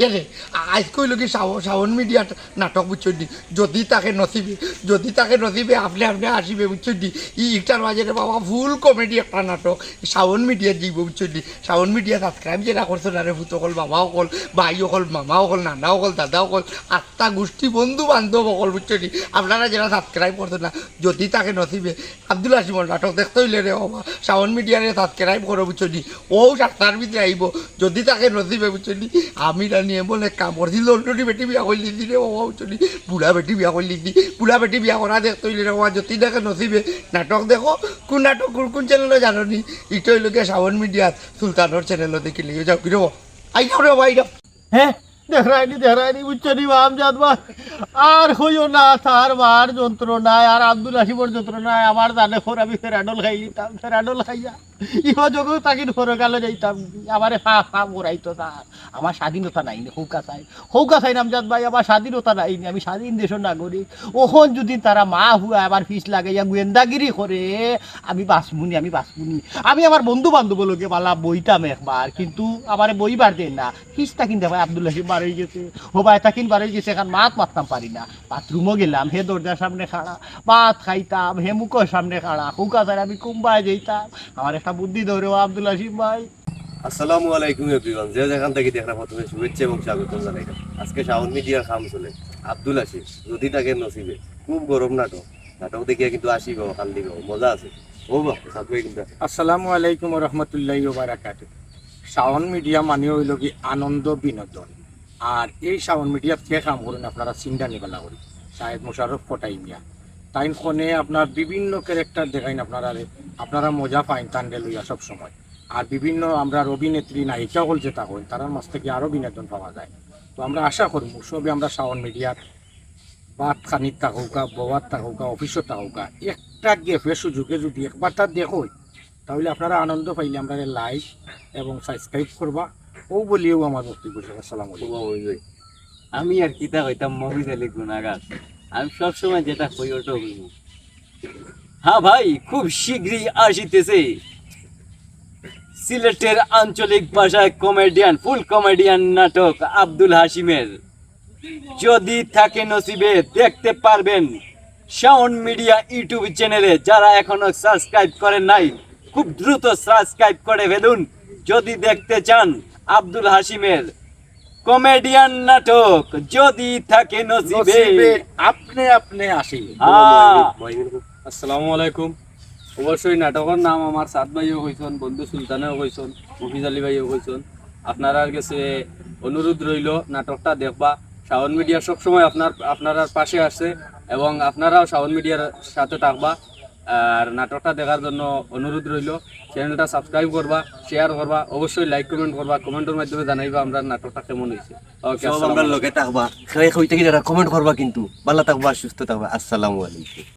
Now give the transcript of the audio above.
এরে আজ কইল কি শাওন মিডিয়া নাটক বুঝছেন নি, যদি তাকে নসিবে আপনি আসিবে বুঝছেন নি। ইটার মাঝে রে বাবা ফুল কমেডি একটা নাটক শাওন মিডিয়া যাইব বুঝছেন নি। শাওন মিডিয়া সাবস্ক্রাইব যেটা করছো না রে ভূত অকল বাবা অকল ভাই অকল মামা অকল নানা অকল দাদা অকল আত্মা গোষ্ঠী বন্ধু বান্ধব অকল বুঝছেন নি। আপনারা যারা সাবস্ক্রাইব করছো না, যদি তাকে নসিবে আব্দুল হাসিমর নাটক দেখতে হইলে রে বাবা শাওন মিডিয়ারে সাবস্ক্রাইব করো বুঝছেন নি। ও সাতটার ভিতরে আইব, যদি তাকে নসিবে বুঝছেন নি। আমি নিয়ে বলে কাম করছি লন্ডনি বেটি বিয়া করলি দি রে বাবা বুঝলি, বুড়া বেটি বিয়া করলি দি, বুড়া বেটি বিয়া করা দেখতে হইলে রে বাবা যদি দেখে নসিবে নাটক দেখো। কোন নাটক কোন চ্যানেলে জানো নি? ইটো হইলকে শাওন মিডিয়া সুলতানোর চ্যানেলও দেখিলে যাও কি রে আই যাও রে ভাই যাও। হ্যাঁ দেখায়নি বুঝছো নি আমজাদ ভাই, আর হইও না তার মার যন্ত্রণায় আর আব্দুল হাসিমর যন্ত্রণায় আমার জানে ফোর আমি ফেরাডল খাইয়া ইহ যখন তাকে ফোর গেল যাইতাম আমার ফা মোরাইতো তার। আমার স্বাধীনতা নাই হৌকা চাই আমজাদ ভাই, আমার স্বাধীনতা নাই, আমি স্বাধীন দেশের নাগরিক। ওখন যদি তারা মা হুয়া আমার ফিস লাগাইয়া গোয়েন্দাগিরি করে আমি বাঁচবুনি। আমি আমার বন্ধু বান্ধব লোকে পালা বইতাম একবার, কিন্তু আমার বইবার দেন না। ফিসটা কিনতে ভাই আব্দুল হাসিম বাড়ি গেছে, হোবায় তা কিন বাড়ি গেছে, এখন মাত মারতাম পারি না। বাথরুমও গেলাম, হে দরজার সামনে খাড়া, ভাত খাইতাম, হে মুখের সামনে খাড়া, হুকা চাই আমি কুম্বায় যেতাম। আমার একটা বুদ্ধি ধরে আব্দুল হাসিম ভাই। আসসালামু আলাইকুম এভরিওয়ান, যে যেখান থেকে দেখরা প্রথমে শুভেচ্ছা এবং স্বাগতম জানাই। আজকে শাওন মিডিয়ার খাম চলে আব্দুল হাসিম যদি তাকে নসিবে, খুব গরম নাটক দেখিয়া কিন্তু আসিব কান্দিব, মজা আছে। ও বাহ সাথে কিন্তু আসসালামু আলাইকুম রহমতুল্লাহি ওয়া বারাকাতুহু। শাওন মিডিয়া মানে হইল কি আনন্দ বিনোদন। আর এই শাওন মিডিয়া কে কাম করেন আপনারা চিন্তা নিবেলা করি শাহেদ মোশাররফ কোটাই মিয়া তাইন ফোনে আপনার বিভিন্ন ক্যারেক্টার দেখাইন, আপনারা মজা পাইন তান্ডে লইয়া সব সময়। আর বিভিন্ন আমরা অভিনেত্রী নায়িকা হল যেটা হই তার মাছ থেকে আরও বিনোদন পাওয়া যায়। তো আমরা আশা করব সবে আমরা শাওন মিডিয়ার বাদ খানিত থাকুকা, বওয়াত থাকুকা, অফিসত থাকুকা, একটা গেফে সুযোগে যদি একবার তার দেখো তাহলে আপনারা আনন্দ পাইলে আমরা লাইক এবং সাবস্ক্রাইব করবা। ও বলিও আমার বক্তব্য। আসসালামু আলাইকুম। আমি আর কিতা হইতাম মহিদ আলী গুনাগার, আমি সবসময় যেটা কই ওটা হইব। হ্যাঁ ভাই, খুব শীঘ্রই আসিতেছে সিলেটের আঞ্চলিক ভাষায় ফুল কমেডিয়ান নাটক আব্দুল হাসিমের যদি থাকে নসিবে, দেখতে পারবেন শাওন মিডিয়া ইউটিউব চ্যানেলে। যারা এখনো সাবস্ক্রাইব করেন নাই, খুব দ্রুত সাবস্ক্রাইব করে ফেলুন যদি দেখতে চান আব্দুল হাসিমের কমেডিয়ান নাটক যদি থাকে নসিবে। আপনি আসিবে। আসসালামু আলাইকুম। অবশ্যই নাটকের নাম আমার সাদ ভাইও কইছেন, বন্ধু সুলতানেও কইছেন, মফিজ আলী ভাইও কইছেন। আপনার কাছে অনুরোধ রইল নাটকটা দেখবা। শাওন মিডিয়া সবসময় আপনার পাশে আসছে এবং আপনারাও শাওন মিডিয়ার সাথে থাকবা। আর নাটকটা দেখার জন্য অনুরোধ রইল, চ্যানেলটা সাবস্ক্রাইব করবা, শেয়ার করবা, অবশ্যই লাইক কমেন্ট করবা, কমেন্টের মাধ্যমে জানাইবা আমরা নাটকটা কেমন হয়েছে। ওকে, সব আমরা লগে থাকবা, কমেন্ট করবা, কিন্তু ভালো থাকবা, সুস্থ থাকবা। আসসালামু আলাইকুম।